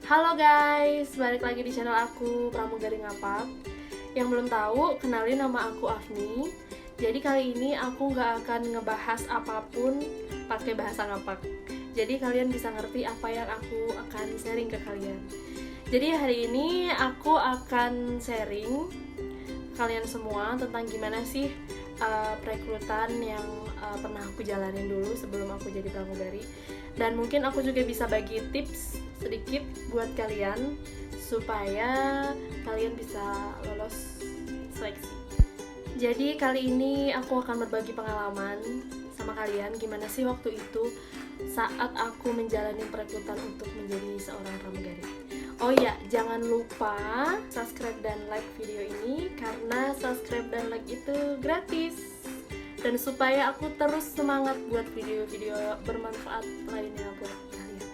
Halo guys, balik lagi di channel aku Pramugari Ngapak. Yang belum tahu, kenalin nama aku Afni. Jadi kali ini aku nggak akan ngebahas apapun pakai bahasa ngapak. Jadi kalian bisa ngerti apa yang aku akan sharing ke kalian. Jadi hari ini aku akan sharing kalian semua tentang gimana sih perekrutan yang pernah aku jalanin dulu sebelum aku jadi pramugari. Dan mungkin aku juga bisa bagi tips sedikit buat kalian supaya kalian bisa lolos seleksi. Jadi kali ini aku akan berbagi pengalaman sama kalian gimana sih waktu itu saat aku menjalani perekrutan untuk menjadi seorang pramugari. Oh iya, jangan lupa subscribe dan like video ini karena subscribe dan like itu gratis. Dan supaya aku terus semangat buat video-video bermanfaat lainnya buat kalian.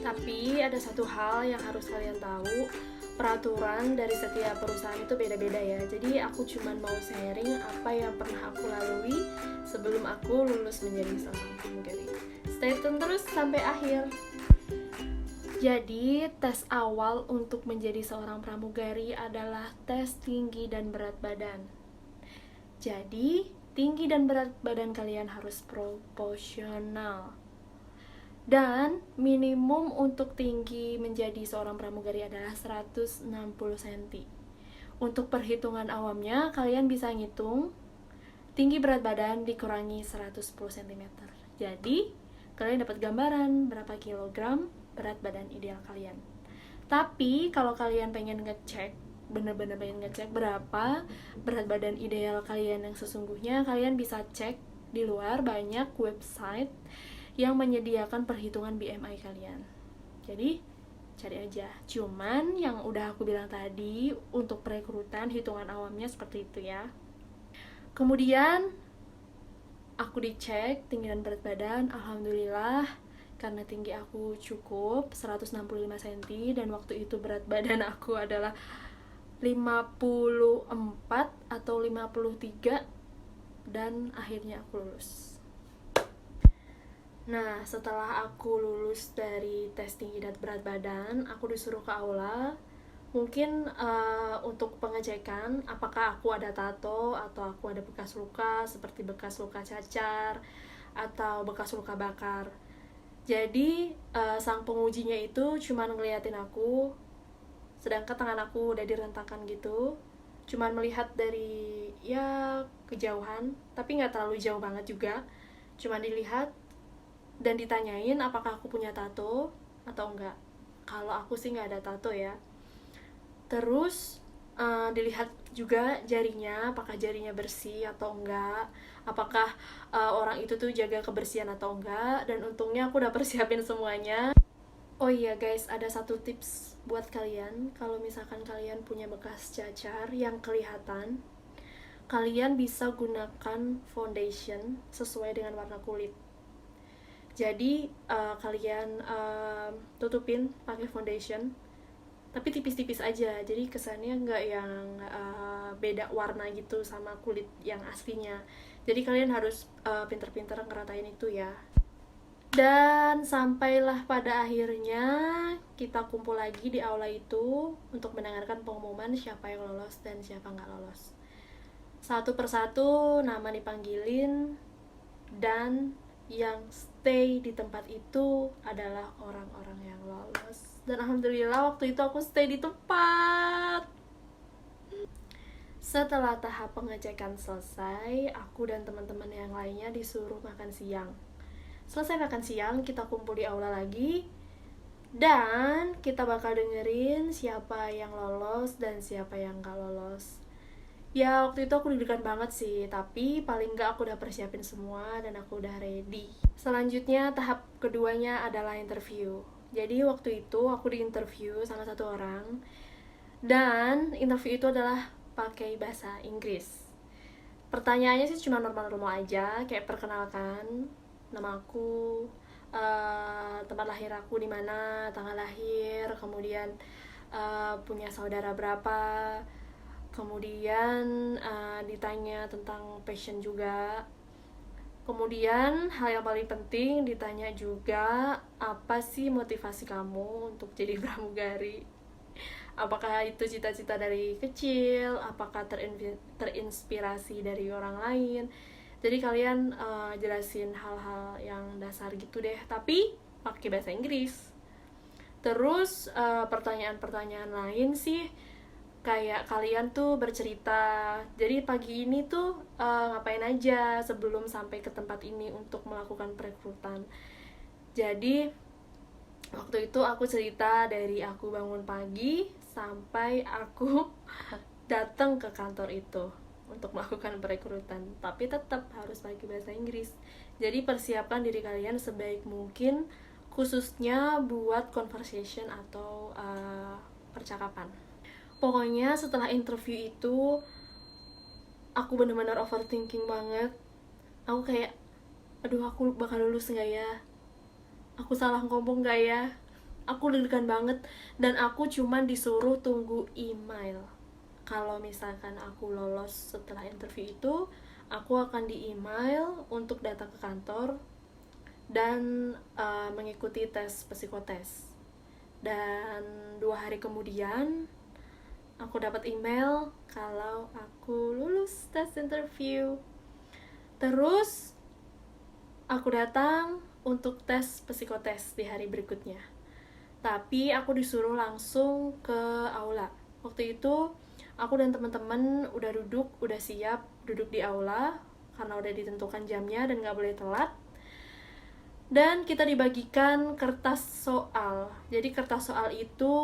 Tapi ada satu hal yang harus kalian tahu, peraturan dari setiap perusahaan itu beda-beda ya. Jadi aku cuma mau sharing apa yang pernah aku lalui sebelum aku lulus menjadi seorang pramugari. Stay tune terus sampai akhir. Jadi, tes awal untuk menjadi seorang pramugari adalah tes tinggi dan berat badan. Jadi, tinggi dan berat badan kalian harus proporsional. Dan minimum untuk tinggi menjadi seorang pramugari adalah 160 cm. Untuk perhitungan awamnya, kalian bisa ngitung tinggi berat badan dikurangi 110 cm. Jadi, kalian dapat gambaran berapa kilogram berat badan ideal kalian. Tapi kalau kalian pengen ngecek, bener-bener pengen ngecek berapa berat badan ideal kalian yang sesungguhnya, kalian bisa cek di luar banyak website yang menyediakan perhitungan BMI kalian. Jadi cari aja. Cuman yang udah aku bilang tadi, untuk perekrutan hitungan awamnya seperti itu ya. Kemudian aku dicek tinggi dan berat badan, alhamdulillah karena tinggi aku cukup 165 cm dan waktu itu berat badan aku adalah 54 atau 53 dan akhirnya aku lulus. Nah, setelah aku lulus dari tes tinggi dan berat badan, aku disuruh ke aula mungkin untuk pengecekan apakah aku ada tato atau aku ada bekas luka seperti bekas luka cacar atau bekas luka bakar. Jadi sang pengujinya itu cuma ngeliatin aku, sedangkan tangan aku udah direntakan gitu, cuma melihat dari ya kejauhan, tapi nggak terlalu jauh banget juga, cuma dilihat dan ditanyain apakah aku punya tato atau enggak. Kalau aku sih nggak ada tato ya. Terus dilihat juga jarinya, apakah jarinya bersih atau enggak, apakah orang itu tuh jaga kebersihan atau enggak. Dan untungnya aku udah persiapin semuanya. Oh iya guys, ada satu tips buat kalian. Kalau misalkan kalian punya bekas cacar yang kelihatan, kalian bisa gunakan foundation sesuai dengan warna kulit. Jadi kalian tutupin pakai foundation, tapi tipis-tipis aja, jadi kesannya nggak yang beda warna gitu sama kulit yang aslinya. Jadi kalian harus pinter-pinter ngeratain itu ya. Dan sampailah pada akhirnya kita kumpul lagi di aula itu untuk mendengarkan pengumuman siapa yang lolos dan siapa nggak lolos. Satu persatu nama dipanggilin, dan yang stay di tempat itu adalah orang-orang yang lolos. Dan alhamdulillah waktu itu aku stay di tempat. Setelah tahap pengecekan selesai, aku dan teman-teman yang lainnya disuruh makan siang. Selesai makan siang, kita kumpul di aula lagi, dan kita bakal dengerin siapa yang lolos dan siapa yang gak lolos. Ya waktu itu aku deg-degan banget sih, tapi paling gak aku udah persiapin semua dan aku udah ready. Selanjutnya tahap keduanya adalah interview. Jadi waktu itu aku diinterview sama satu orang, dan interview itu adalah pakai bahasa Inggris. Pertanyaannya sih cuma normal-normal aja, kayak perkenalkan nama aku, tempat lahir aku di mana, tanggal lahir, kemudian punya saudara berapa, kemudian ditanya tentang passion juga, Kemudian hal yang paling penting ditanya juga, apa sih motivasi kamu untuk jadi pramugari? Apakah itu cita-cita dari kecil? Apakah terinspirasi dari orang lain? Jadi kalian jelasin hal-hal yang dasar gitu deh, tapi pakai bahasa Inggris. Terus pertanyaan-pertanyaan lain sih, kayak kalian tuh bercerita, jadi pagi ini tuh ngapain aja sebelum sampai ke tempat ini untuk melakukan perekrutan. Jadi waktu itu aku cerita dari aku bangun pagi sampai aku datang ke kantor itu untuk melakukan perekrutan, tapi tetap harus pakai bahasa Inggris. Jadi persiapkan diri kalian sebaik mungkin, khususnya buat conversation atau percakapan. Pokoknya setelah interview itu aku benar-benar overthinking banget. Aku kayak, aduh aku bakal lulus nggak ya? Aku salah ngomong nggak ya? Aku deg-degan banget, dan aku cuman disuruh tunggu email. Kalau misalkan aku lolos setelah interview itu, aku akan di email untuk datang ke kantor dan mengikuti tes psikotes. Dan 2 hari kemudian aku dapat email kalau aku lulus tes interview. Terus aku datang untuk tes psikotes di hari berikutnya. Tapi aku disuruh langsung ke aula. Waktu itu aku dan teman-teman udah siap duduk di aula karena udah ditentukan jamnya dan gak boleh telat. Dan kita dibagikan kertas soal. Jadi kertas soal itu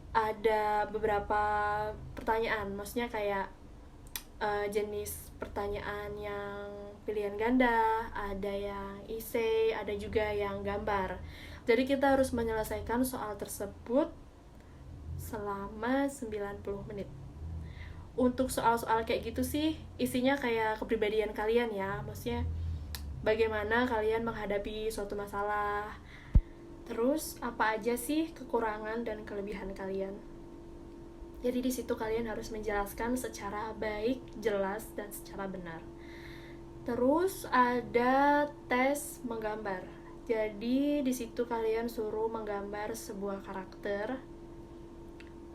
ada beberapa pertanyaan, maksudnya kayak jenis pertanyaan yang pilihan ganda, ada yang essay, ada juga yang gambar. Jadi kita harus menyelesaikan soal tersebut selama 90 menit. Untuk soal-soal kayak gitu sih isinya kayak kepribadian kalian ya, maksudnya bagaimana kalian menghadapi suatu masalah, terus apa aja sih kekurangan dan kelebihan kalian. Jadi di situ kalian harus menjelaskan secara baik, jelas, dan secara benar. Terus ada tes menggambar. Jadi di situ kalian suruh menggambar sebuah karakter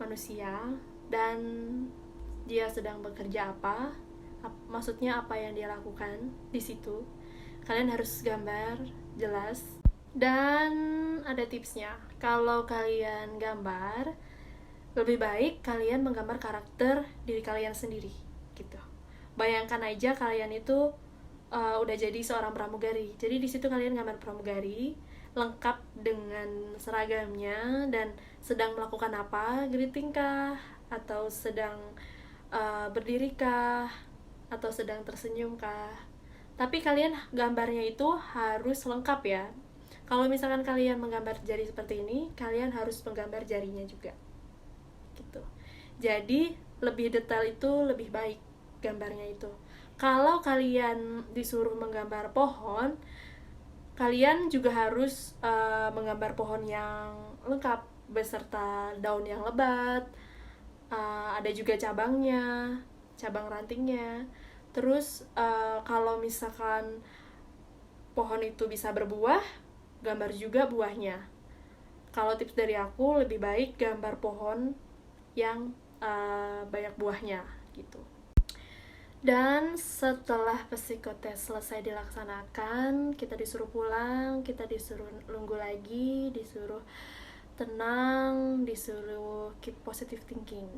manusia dan dia sedang bekerja apa, maksudnya apa yang dia lakukan di situ. Kalian harus gambar jelas. Dan ada tipsnya, kalau kalian gambar, lebih baik kalian menggambar karakter diri kalian sendiri gitu. Bayangkan aja kalian itu udah jadi seorang pramugari. Jadi di situ kalian gambar pramugari lengkap dengan seragamnya dan sedang melakukan apa, greeting kah, atau sedang berdiri kah, atau sedang tersenyum kah. Tapi kalian gambarnya itu harus lengkap ya. Kalau misalkan kalian menggambar jari seperti ini, kalian harus menggambar jarinya juga gitu. Jadi lebih detail itu lebih baik gambarnya itu. Kalau kalian disuruh menggambar pohon, kalian juga harus menggambar pohon yang lengkap beserta daun yang lebat, ada juga cabangnya, cabang rantingnya. Terus kalau misalkan pohon itu bisa berbuah, gambar juga buahnya. Kalau tips dari aku, lebih baik gambar pohon yang banyak buahnya gitu. Dan setelah psikotes selesai dilaksanakan, kita disuruh pulang, kita disuruh nunggu lagi, disuruh tenang, disuruh keep positive thinking.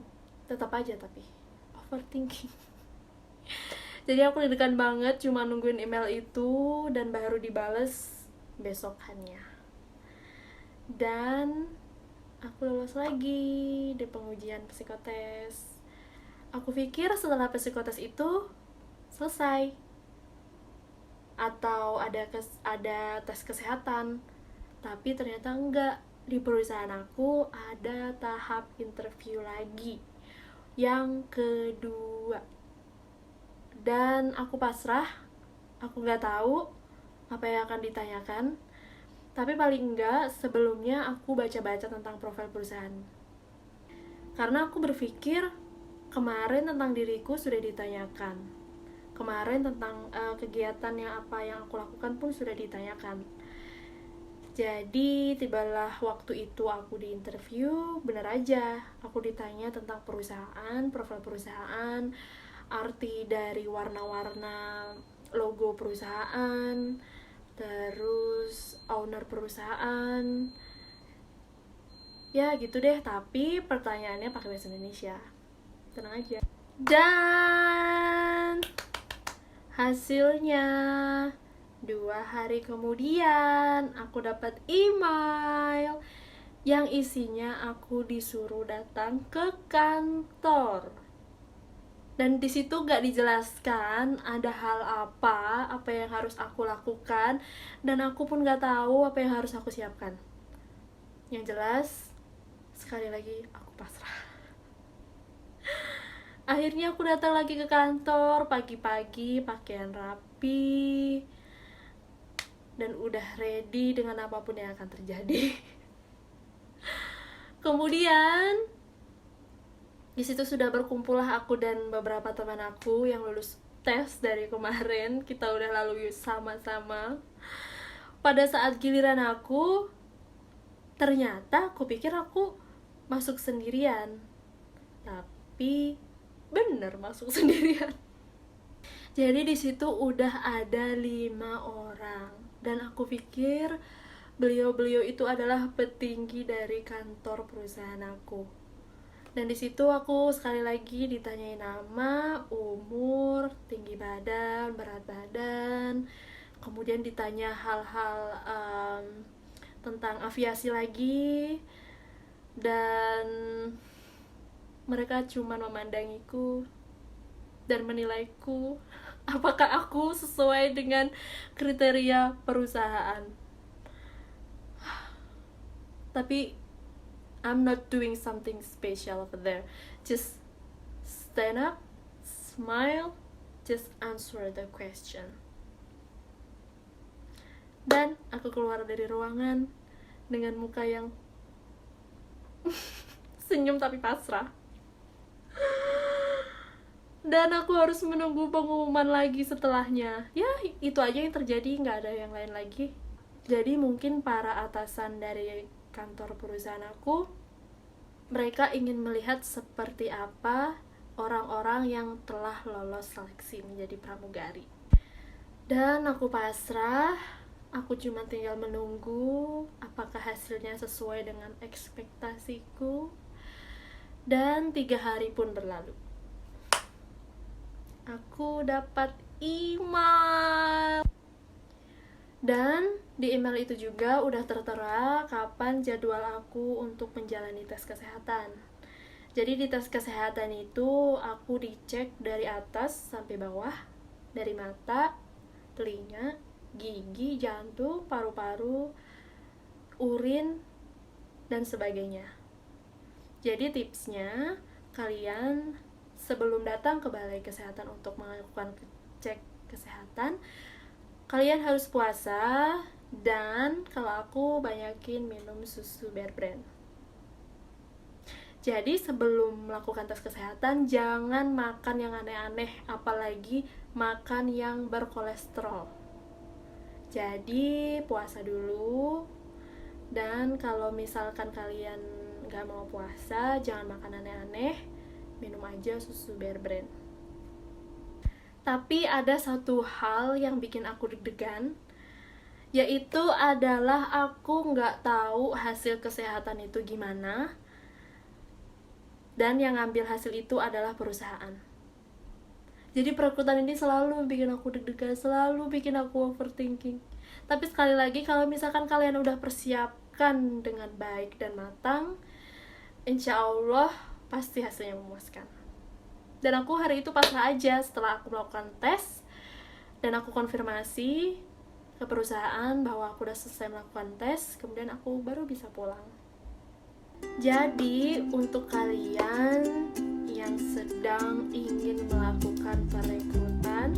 Tetap aja tapi overthinking. Jadi aku deg-degan banget cuma nungguin email itu dan baru dibales besokannya. Dan aku lolos lagi di pengujian psikotes. Aku pikir setelah psikotes itu selesai, atau ada tes kesehatan, tapi ternyata enggak. Di perusahaan aku ada tahap interview lagi, yang kedua, dan aku pasrah. Aku nggak tahu apa yang akan ditanyakan, tapi paling enggak sebelumnya aku baca-baca tentang profil perusahaan. Karena aku berpikir kemarin tentang diriku sudah ditanyakan, kemarin tentang kegiatan yang aku lakukan pun sudah ditanyakan. Jadi tibalah waktu itu aku di interview, benar aja aku ditanya tentang perusahaan, profil perusahaan, arti dari warna-warna logo perusahaan, terus owner perusahaan, ya gitu deh. Tapi pertanyaannya pakai bahasa Indonesia, tenang aja. Dan hasilnya 2 hari kemudian aku dapat email yang isinya aku disuruh datang ke kantor. Dan di situ gak dijelaskan ada hal apa yang harus aku lakukan, dan aku pun gak tahu apa yang harus aku siapkan. Yang jelas, sekali lagi aku pasrah. Akhirnya aku datang lagi ke kantor pagi-pagi, pakaian rapi, dan udah ready dengan apapun yang akan terjadi. Kemudian di situ sudah berkumpullah aku dan beberapa teman aku yang lulus tes dari kemarin. Kita udah lalui sama-sama. Pada saat giliran aku, ternyata aku pikir aku masuk sendirian, tapi bener masuk sendirian. Jadi di situ udah ada 5 orang, dan aku pikir beliau-beliau itu adalah petinggi dari kantor perusahaan aku. Dan di situ aku sekali lagi ditanyain nama, umur, tinggi badan, berat badan, kemudian ditanya hal-hal tentang aviasi lagi, dan mereka cuma memandangiku dan menilaiku apakah aku sesuai dengan kriteria perusahaan. Tapi I'm not doing something special over there. Just stand up, smile, just answer the question. Dan aku keluar dari ruangan dengan muka yang senyum tapi pasrah. Dan aku harus menunggu pengumuman lagi setelahnya. Ya, itu aja yang terjadi, nggak ada yang lain lagi. Jadi mungkin para atasan dari kantor perusahaan aku, mereka ingin melihat seperti apa orang-orang yang telah lolos seleksi menjadi pramugari. Dan aku pasrah, aku cuma tinggal menunggu apakah hasilnya sesuai dengan ekspektasiku. Dan 3 hari pun berlalu. Aku dapat email. Dan di email itu juga udah tertera kapan jadwal aku untuk menjalani tes kesehatan. Jadi di tes kesehatan itu aku dicek dari atas sampai bawah, dari mata, telinga, gigi, jantung, paru-paru, urin, dan sebagainya. Jadi tipsnya, kalian sebelum datang ke balai kesehatan untuk melakukan cek kesehatan, kalian harus puasa, dan kalau aku banyakin minum susu Bear Brand. Jadi sebelum melakukan tes kesehatan, jangan makan yang aneh-aneh, apalagi makan yang berkolesterol. Jadi puasa dulu, dan kalau misalkan kalian gak mau puasa, jangan makan aneh-aneh, minum aja susu Bear Brand. Tapi ada satu hal yang bikin aku deg-degan, yaitu adalah aku nggak tahu hasil kesehatan itu gimana, dan yang ngambil hasil itu adalah perusahaan. Jadi perekrutan ini selalu bikin aku deg-degan, selalu bikin aku overthinking. Tapi sekali lagi, kalau misalkan kalian udah persiapkan dengan baik dan matang, insya Allah pasti hasilnya memuaskan. Dan aku hari itu pasrah aja setelah aku melakukan tes dan aku konfirmasi ke perusahaan bahwa aku udah selesai melakukan tes, kemudian aku baru bisa pulang. Jadi untuk kalian yang sedang ingin melakukan perekrutan,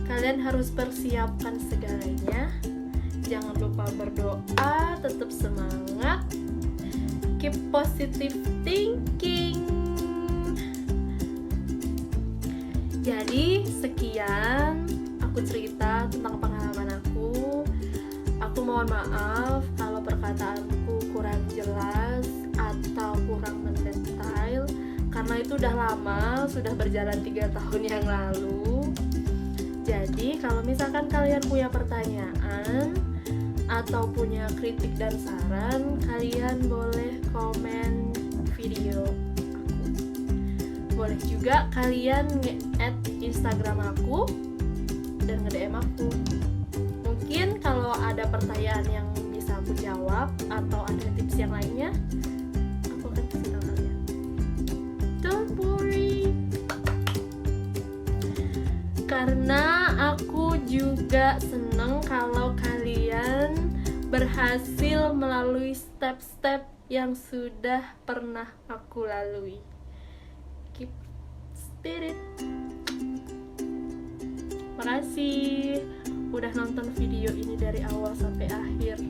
kalian harus persiapkan segalanya. Jangan lupa berdoa, tetap semangat, keep positive thinking. Jadi sekian aku cerita tentang pengalaman aku. Aku mohon maaf kalau perkataanku kurang jelas atau kurang mendetail, karena itu udah lama, sudah berjalan 3 tahun yang lalu. Jadi kalau misalkan kalian punya pertanyaan atau punya kritik dan saran, kalian boleh komen video aku. Boleh juga kalian nge-add Instagram aku dan nge-DM aku. Mungkin kalau ada pertanyaan yang bisa aku jawab atau ada tips yang lainnya, aku akan kasih tahu kalian. Don't worry, karena aku juga seneng kalau kalian berhasil melalui step-step yang sudah pernah aku lalui. Keep spirit. Makasih udah nonton video ini dari awal sampai akhir.